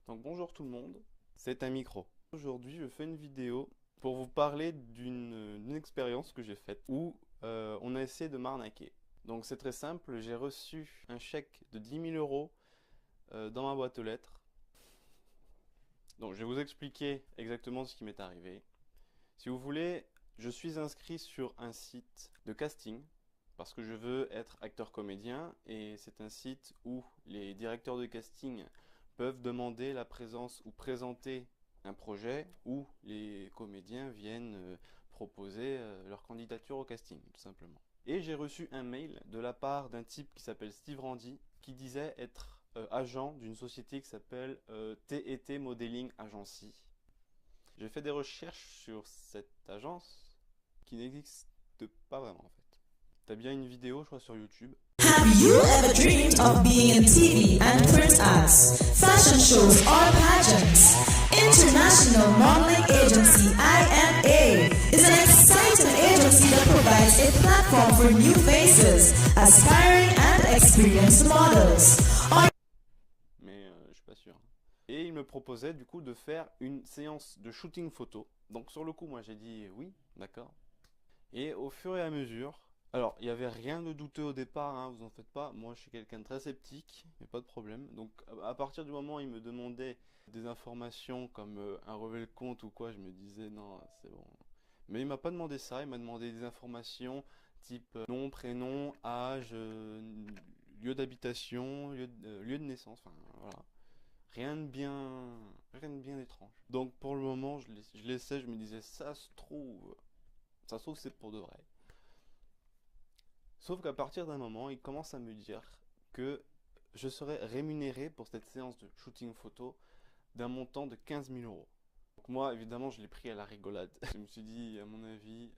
Donc bonjour tout le monde, c'est un micro. Aujourd'hui je fais une vidéo pour vous parler d'une expérience que j'ai faite où on a essayé de m'arnaquer. Donc c'est très simple, j'ai reçu un chèque de 10 000 € dans ma boîte aux lettres. Donc je vais vous expliquer exactement ce qui m'est arrivé. Si vous voulez, je suis inscrit sur un site de casting parce que je veux être acteur comédien et c'est un site où les directeurs de casting peuvent demander la présence ou présenter un projet où les comédiens viennent proposer leur candidature au casting, tout simplement. Et j'ai reçu un mail de la part d'un type qui s'appelle Steve Randy qui disait être agent d'une société qui s'appelle TET Modeling Agency. J'ai fait des recherches sur cette agence qui n'existe pas vraiment en fait. T'as bien une vidéo, je crois, sur YouTube. Have you ever dreamed of being in TV and print ads, fashion shows or pageants? International Modeling Agency IMA is an exciting agency that provides a platform for new faces, aspiring and experienced models. Mais je suis pas sûr. Et il me proposait du coup de faire une séance de shooting photo. Donc sur le coup, moi j'ai dit oui, d'accord. Et au fur et à mesure, alors il n'y avait rien de douteux au départ, hein, vous en faites pas. Moi je suis quelqu'un de très sceptique, mais pas de problème. Donc à partir du moment où il me demandait des informations comme un relevé de compte ou quoi, je me disais non, c'est bon. Mais il m'a pas demandé ça, il m'a demandé des informations type nom, prénom, âge, lieu d'habitation, lieu de naissance, enfin voilà. Rien de bien étrange. Donc pour le moment, je laissais, je me disais, ça se trouve c'est pour de vrai. Sauf qu'à partir d'un moment, il commence à me dire que je serais rémunéré pour cette séance de shooting photo d'un montant de 15 000 €. Donc moi, évidemment, je l'ai pris à la rigolade. Je me suis dit, à mon avis,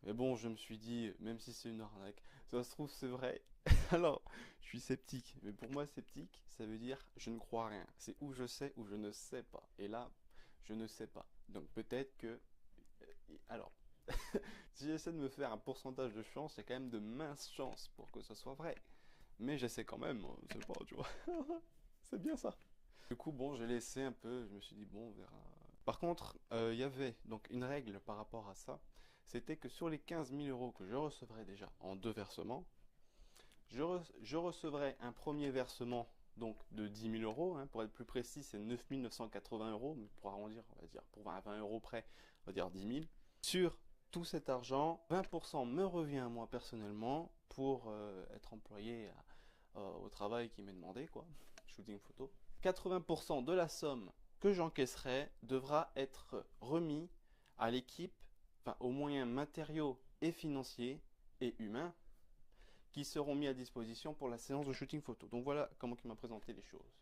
mais bon, je me suis dit, même si c'est une arnaque, ça se trouve c'est vrai. Alors, je suis sceptique. Mais pour moi, sceptique, ça veut dire je ne crois rien. C'est où je sais ou je ne sais pas. Et là, je ne sais pas. Donc peut-être que... Alors, si j'essaie de me faire un pourcentage de chance, il y a quand même de minces chances pour que ce soit vrai. Mais j'essaie quand même, c'est pas, tu vois. C'est bien ça. Du coup, bon, j'ai laissé un peu, je me suis dit, bon, on verra. Par contre, il y avait donc une règle par rapport à ça. C'était que sur les 15 000 € que je recevrais déjà en 2 versements, je recevrai un premier versement donc de 10 000 €, hein, pour être plus précis c'est 9 980 €, mais pour arrondir on va dire pour 20 € près, on va dire 10 000. Sur tout cet argent, 20% me revient à moi personnellement pour être employé au travail qui m'est demandé, quoi, shooting photo. 80% de la somme que j'encaisserai devra être remis à l'équipe, enfin aux moyens matériaux et financiers et humains qui seront mis à disposition pour la séance de shooting photo. Donc voilà comment il m'a présenté les choses.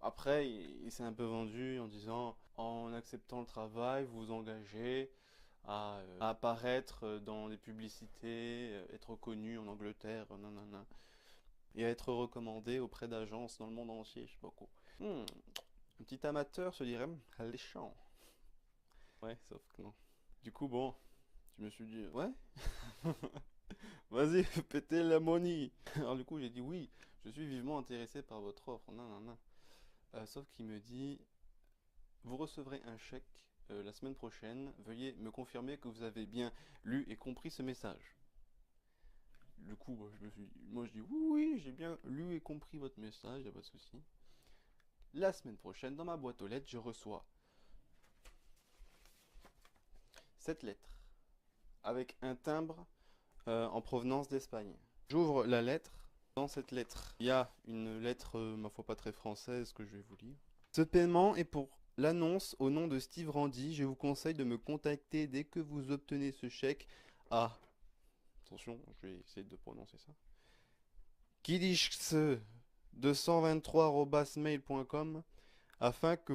Après, il s'est un peu vendu en disant, en acceptant le travail, vous vous engagez à apparaître dans des publicités, être connu en Angleterre, nanana, et à être recommandé auprès d'agences dans le monde entier, je sais pas quoi. Un petit amateur se dirait, alléchant. Ouais, sauf que non. Du coup, bon, je me suis dit, ouais, vas-y, pétez la money. Alors du coup, j'ai dit oui, je suis vivement intéressé par votre offre. Non, non, non. Sauf qu'il me dit, vous recevrez un chèque la semaine prochaine. Veuillez me confirmer que vous avez bien lu et compris ce message. Du coup, moi je dis oui, oui, j'ai bien lu et compris votre message, y a pas de souci. La semaine prochaine, dans ma boîte aux lettres, je reçois cette lettre avec un timbre en provenance d'Espagne. J'ouvre la lettre. Dans cette lettre, il y a une lettre, ma foi pas très française, que je vais vous lire. Ce paiement est pour l'annonce au nom de Steve Randy. Je vous conseille de me contacter dès que vous obtenez ce chèque à... Attention, je vais essayer de prononcer ça. kidix223@mail.com afin que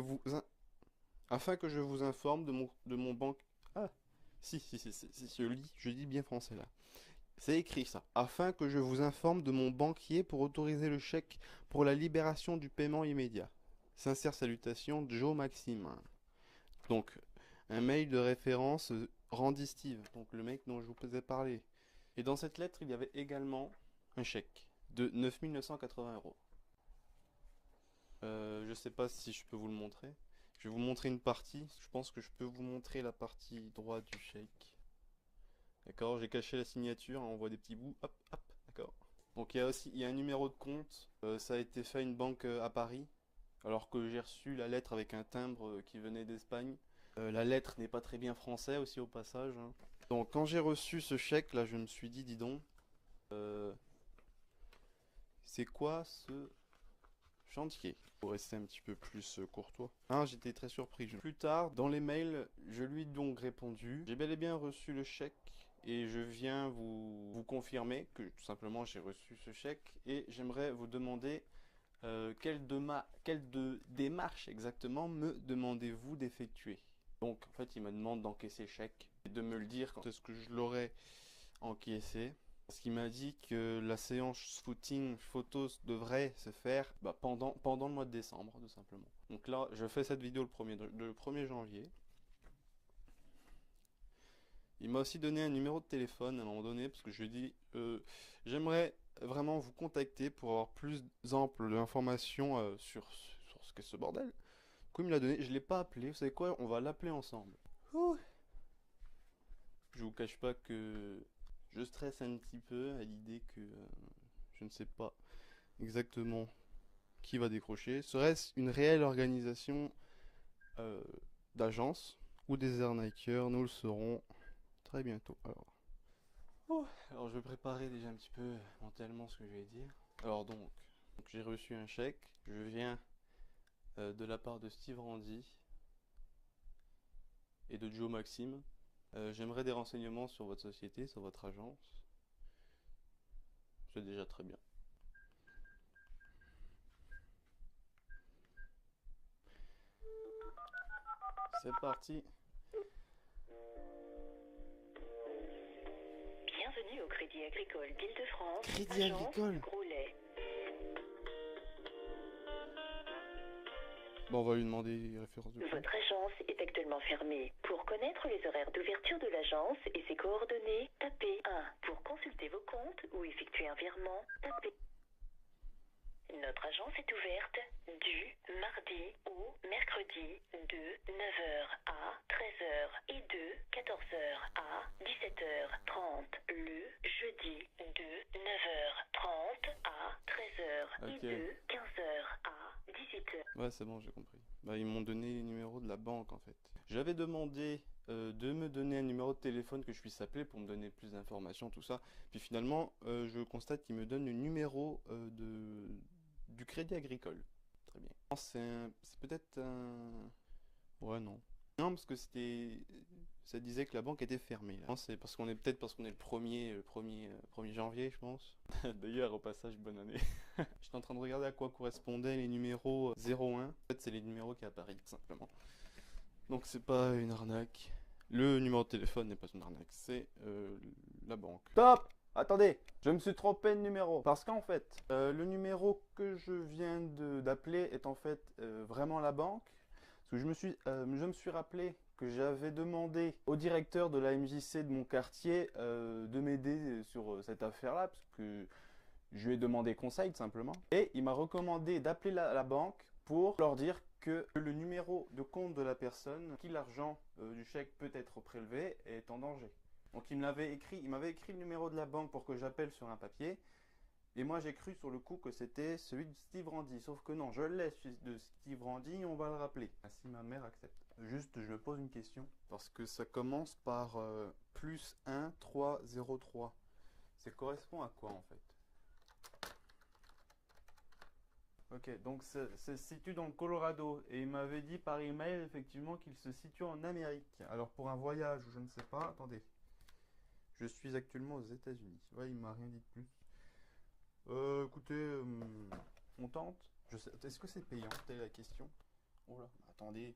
je vous informe de mon banque... Ah, si, je dis bien français là. C'est écrit ça. Afin que je vous informe de mon banquier pour autoriser le chèque pour la libération du paiement immédiat. Sincère salutation, Joe Maxime. Donc, un mail de référence Randy Steve, donc le mec dont je vous ai parlé. Et dans cette lettre, il y avait également un chèque de 9 980 €. Je sais pas si je peux vous le montrer. Je vais vous montrer une partie. Je pense que je peux vous montrer la partie droite du chèque. D'accord, j'ai caché la signature, on voit des petits bouts. Hop, hop, d'accord. Donc il y a un numéro de compte. Ça a été fait à une banque à Paris. Alors que j'ai reçu la lettre avec un timbre qui venait d'Espagne. La lettre n'est pas très bien français aussi au passage, hein. Donc quand j'ai reçu ce chèque là, je me suis dit, dis donc, c'est quoi ce chantier? Pour rester un petit peu plus courtois. Hein, j'étais très surpris. Plus tard, dans les mails, je lui ai donc répondu. J'ai bel et bien reçu le chèque et je viens vous confirmer que tout simplement j'ai reçu ce chèque et j'aimerais vous demander quelle démarche exactement me demandez-vous d'effectuer? Donc en fait il me demande d'encaisser le chèque et de me le dire quand est-ce que je l'aurai encaissé. Parce qu'il m'a dit que la séance footing photos devrait se faire pendant le mois de décembre, tout simplement. Donc là, je fais cette vidéo le 1er janvier. Il m'a aussi donné un numéro de téléphone à un moment donné, parce que je lui ai dit, j'aimerais vraiment vous contacter pour avoir plus d'ample d'informations sur ce qu'est ce bordel. Du coup, il me l'a donné, je ne l'ai pas appelé, vous savez quoi, on va l'appeler ensemble. Ouh. Je vous cache pas que je stresse un petit peu à l'idée que je ne sais pas exactement qui va décrocher. Serait-ce une réelle organisation d'agence ou des arnaqueurs? Nous le saurons très bientôt. Alors je vais préparer déjà un petit peu mentalement ce que je vais dire. Alors donc j'ai reçu un chèque. Je viens de la part de Steve Randy et de Joe Maxime. J'aimerais des renseignements sur votre société, sur votre agence. C'est déjà très bien. C'est parti. Bienvenue au Crédit Agricole d'Île-de-France. Crédit Agricole. Groslay. Bon, on va lui demander les références de compte. Votre agence est actuellement fermée. Pour connaître les horaires d'ouverture de l'agence et ses coordonnées, tapez 1. Pour consulter vos comptes ou effectuer un virement, tapez. Notre agence est ouverte du mardi au mercredi de 9h à 13h et de 14h à 17h30. Le jeudi de 9h30 à 13h Ok. et de 15h à 18h. Ouais, c'est bon, j'ai compris. Ils m'ont donné les numéros de la banque en fait. J'avais demandé de me donner un numéro de téléphone que je puisse appeler pour me donner plus d'informations, tout ça. Puis finalement, je constate qu'il me donne le numéro du Crédit Agricole. Très bien. C'est peut-être un... Ouais, non. Non, parce que ça disait que la banque était fermée. Là. Non, c'est parce qu'on est le 1er janvier, je pense. D'ailleurs, au passage, bonne année. J'étais en train de regarder à quoi correspondaient les numéros 01. En fait, c'est les numéros qui apparaissent, tout simplement. Donc, c'est pas une arnaque. Le numéro de téléphone n'est pas une arnaque, c'est la banque. Stop! Attendez, je me suis trompé de numéro. Parce qu'en fait, le numéro que je viens d'appeler est en fait vraiment la banque. Parce que je me suis rappelé que j'avais demandé au directeur de la MJC de mon quartier de m'aider sur cette affaire-là, parce que je lui ai demandé conseil tout simplement. Et il m'a recommandé d'appeler la banque pour leur dire que le numéro de compte de la personne qui l'argent du chèque peut être prélevé est en danger. Donc il m'avait écrit le numéro de la banque pour que j'appelle sur un papier. Et moi j'ai cru sur le coup que c'était celui de Steve Randy. Sauf que non, je le laisse de Steve Randy, on va le rappeler. Si ma mère accepte. Juste, je me pose une question. Parce que ça commence par plus 1 3 0 3. Ça correspond à quoi en fait? Ok, donc ça se situe dans le Colorado. Et il m'avait dit par email effectivement qu'il se situe en Amérique. Alors pour un voyage ou je ne sais pas, attendez. Je suis actuellement aux États-Unis. Ouais, il m'a rien dit de plus. Écoutez, on tente. Est-ce que c'est payant? Telle est la question. Oh là, attendez.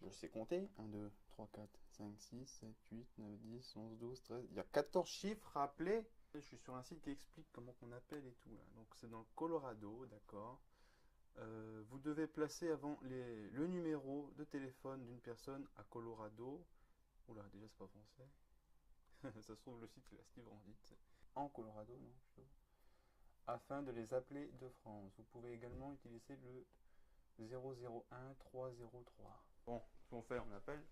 Je sais compter. 1, 2, 3, 4, 5, 6, 7, 8, 9, 10, 11, 12, 13. Il y a 14 chiffres à appeler. Je suis sur un site qui explique comment on appelle et tout. Là. Donc c'est dans le Colorado, d'accord. Vous devez placer avant le numéro de téléphone d'une personne à Colorado. Oula, déjà c'est pas français. Ça se trouve le site c'est la Steve Randy. En Colorado, non plutôt. Afin de les appeler de France. Vous pouvez également utiliser le 001 303. Bon, ce qu'on fait, on appelle.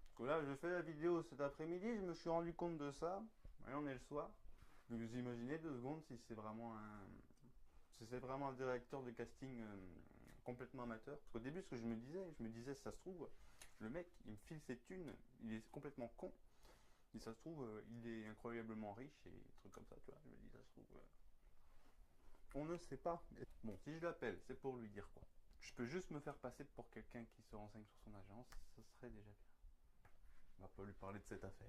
Parce que là, je fais la vidéo cet après-midi, je me suis rendu compte de ça. Et on est le soir. Vous imaginez 2 secondes si c'est vraiment un directeur de casting complètement amateur. Parce qu'au début, ce que je me disais, si ça se trouve, le mec, il me file ses thunes, il est complètement con. Et ça se trouve, il est incroyablement riche et des trucs comme ça, tu vois. Je me dis, ça se trouve, on ne sait pas. Bon, si je l'appelle, c'est pour lui dire quoi? Je peux juste me faire passer pour quelqu'un qui se renseigne sur son agence, ce serait déjà bien. On va pas lui parler de cette affaire.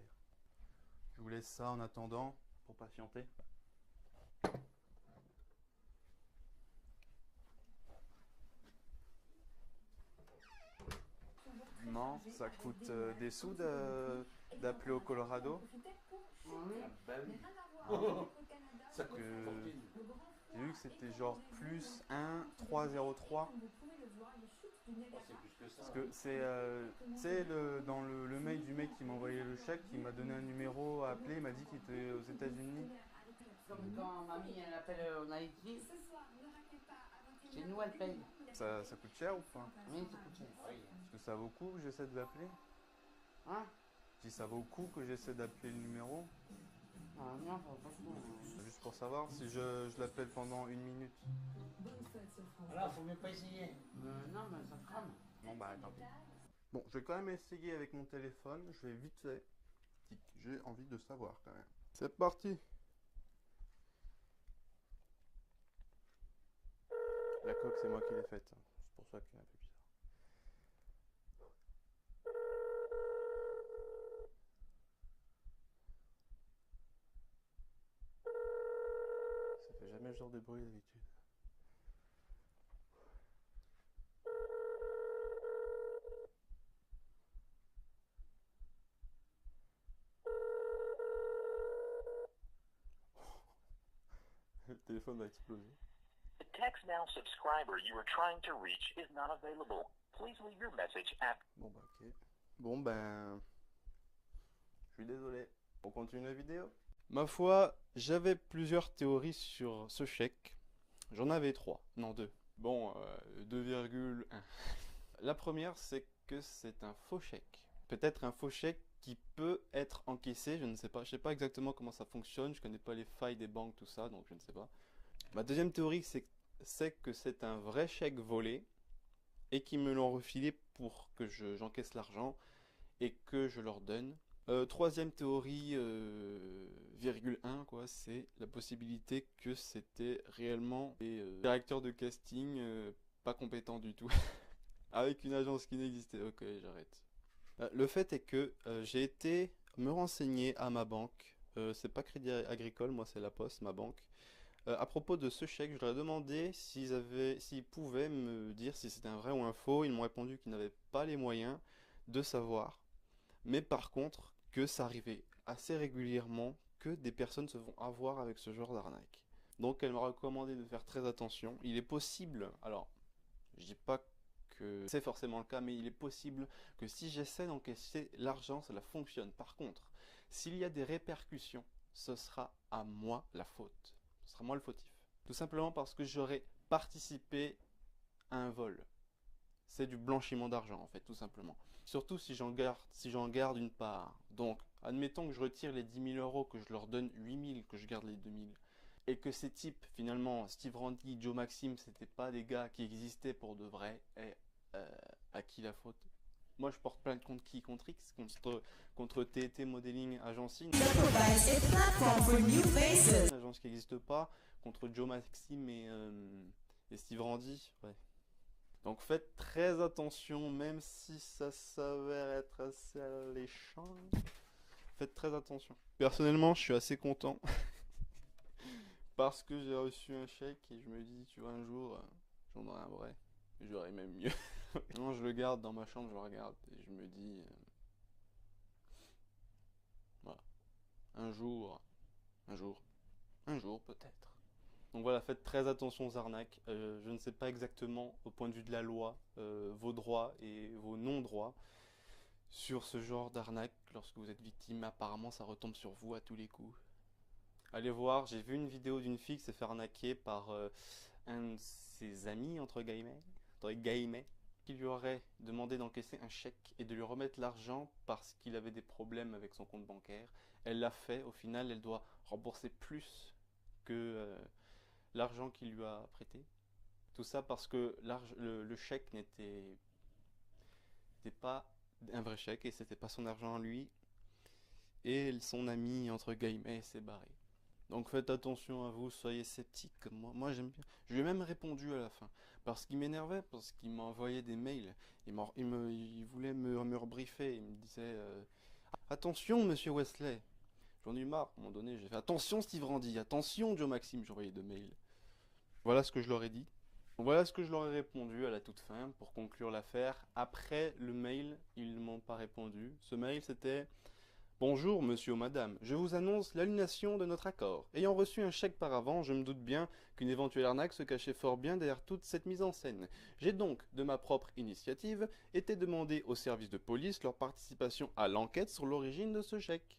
Je vous laisse ça en attendant pour patienter. Non, ça coûte des sous d'appeler au Colorado. Ça que j'ai vu que c'était genre plus 1 303. Parce que c'est dans le mail du mec qui m'a envoyé le chèque, il m'a donné un numéro à appeler, il m'a dit qu'il était aux États-Unis. Comme quand mamie elle appelle en Haïti, chez nous elle paye. Ça coûte cher ou pas? Oui, ça coûte cher. Est-ce que ça vaut le coup que j'essaie de l'appeler? Hein? Si ça vaut le coup que j'essaie d'appeler le numéro? Ah non, ça vaut pas le coup. Juste pour savoir si je l'appelle pendant 1 minute. Alors, faut même pas essayer. Non, mais ça crame. Bon bah tant pis. Bon, je vais quand même essayer avec mon téléphone, je vais vite fait. J'ai envie de savoir quand même. C'est parti. La coque, c'est moi qui l'ai faite. C'est pour ça qu'elle est un peu bizarre. Ça fait jamais ce genre de bruit d'habitude. Le téléphone va exploser. The Text Now subscriber you are trying to reach is not available. Please leave your message after. Bon bah ok. Bon ben... Je suis désolé. On continue la vidéo. Ma foi, j'avais plusieurs théories sur ce chèque. J'en avais 3, non 2. Bon, 2,1. La première, c'est que c'est un faux chèque. Peut-être un faux chèque qui peut être encaissé, je ne sais pas. Je ne sais pas exactement comment ça fonctionne, je connais pas les failles des banques, tout ça, donc je ne sais pas. Ma deuxième théorie, c'est que c'est un vrai chèque volé et qu'ils me l'ont refilé pour que j'encaisse l'argent et que je leur donne. Troisième théorie, 1, quoi, c'est la possibilité que c'était réellement des directeurs de casting pas compétents du tout, avec une agence qui n'existait. Ok, j'arrête. Le fait est que j'ai été me renseigner à ma banque, c'est pas Crédit Agricole, moi c'est La Poste, ma banque. À propos de ce chèque, je leur ai demandé s'ils pouvaient me dire si c'était un vrai ou un faux. Ils m'ont répondu qu'ils n'avaient pas les moyens de savoir. Mais par contre, que ça arrivait assez régulièrement que des personnes se font avoir avec ce genre d'arnaque. Donc elle m'a recommandé de faire très attention. Il est possible, alors je dis pas que c'est forcément le cas, mais il est possible que si j'essaie d'encaisser l'argent, cela fonctionne. Par contre, s'il y a des répercussions, ce sera à moi la faute. Ce sera moi le fautif. Tout simplement parce que j'aurais participé à un vol. C'est du blanchiment d'argent en fait, tout simplement. Surtout si j'en garde une part. Donc, admettons que je retire les 10 000 euros, que je leur donne 8 000, que je garde les 2 000. Et que ces types, finalement, Steve Randy, Joe Maxime, c'était pas des gars qui existaient pour de vrai. Et à qui la faute? Moi, je porte plainte contre qui? Contre X? Contre TT Modeling Agency? Une agence qui n'existe pas. Contre Joe Maxime et Steve Randy. Ouais. Donc faites très attention, même si ça s'avère être assez alléchant. Faites très attention. Personnellement, je suis assez content. Parce que j'ai reçu un chèque et je me dis, tu vois, un jour, j'en aurai un vrai. J'aurai même mieux. Non, je le garde dans ma chambre, je le regarde et je me dis... voilà. Un jour peut-être. Donc voilà, faites très attention aux arnaques. Je ne sais pas exactement, au point de vue de la loi, vos droits et vos non-droits sur ce genre d'arnaque. Lorsque vous êtes victime, apparemment ça retombe sur vous à tous les coups. Allez voir, j'ai vu une vidéo d'une fille qui s'est fait arnaquer par un de ses amis, entre guillemets, qui lui aurait demandé d'encaisser un chèque et de lui remettre l'argent parce qu'il avait des problèmes avec son compte bancaire. Elle l'a fait, au final elle doit rembourser plus que l'argent qu'il lui a prêté. Tout ça parce que le chèque n'était pas un vrai chèque et c'était pas son argent à lui. Et son ami, entre guillemets, s'est barré. Donc faites attention à vous, soyez sceptiques comme moi. Moi j'aime bien. Je lui ai même répondu à la fin. Parce qu'il m'énervait, parce qu'il m'envoyait des mails. Il voulait me rebriefer. Il me disait attention monsieur Wesley. J'en ai eu marre. À un moment donné, j'ai fait attention Steve Randy, attention Joe Maxime. J'ai envoyé 2 mails. Voilà ce que je leur ai dit. Voilà ce que je leur ai répondu à la toute fin pour conclure l'affaire. Après le mail, ils ne m'ont pas répondu. Ce mail c'était: bonjour monsieur ou madame, je vous annonce l'annulation de notre accord. Ayant reçu un chèque par avant, je me doute bien qu'une éventuelle arnaque se cachait fort bien derrière toute cette mise en scène. J'ai donc, de ma propre initiative, été demandé au service de police leur participation à l'enquête sur l'origine de ce chèque.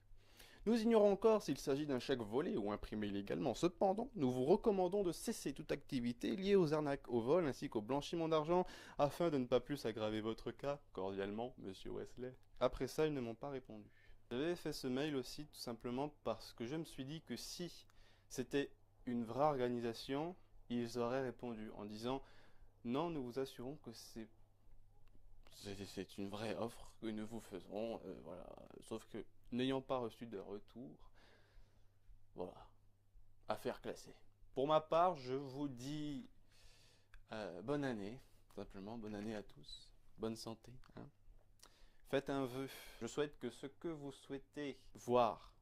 Nous ignorons encore s'il s'agit d'un chèque volé ou imprimé illégalement. Cependant, nous vous recommandons de cesser toute activité liée aux arnaques, au vol ainsi qu'au blanchiment d'argent afin de ne pas plus aggraver votre cas. Cordialement, monsieur Wesley. Après ça, ils ne m'ont pas répondu. J'avais fait ce mail aussi tout simplement parce que je me suis dit que si c'était une vraie organisation, ils auraient répondu en disant non, nous vous assurons que c'est une vraie offre que nous vous faisons, voilà. Sauf que n'ayant pas reçu de retour, voilà, affaire classée. Pour ma part, je vous dis bonne année, simplement bonne année à tous, bonne santé, hein. Faites un vœu. Je souhaite que ce que vous souhaitez voir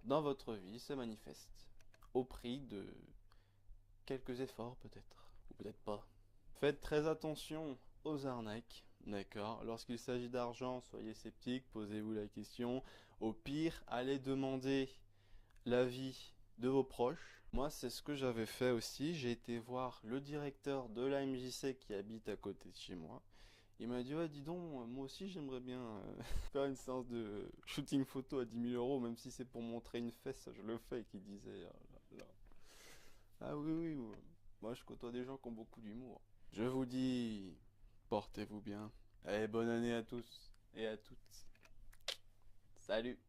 dans votre vie se manifeste au prix de quelques efforts peut-être, ou peut-être pas. Faites très attention aux arnaques, d'accord? Lorsqu'il s'agit d'argent, soyez sceptiques, posez-vous la question. Au pire, allez demander l'avis de vos proches. Moi, c'est ce que j'avais fait aussi. J'ai été voir le directeur de la MJC qui habite à côté de chez moi. Il m'a dit ouais dis donc moi aussi j'aimerais bien faire une séance de shooting photo à 10 000 €, même si c'est pour montrer une fesse, je le fais. Qui disait ah oui, moi je côtoie des gens qui ont beaucoup d'humour. Je vous dis portez-vous bien et bonne année à tous et à toutes. Salut.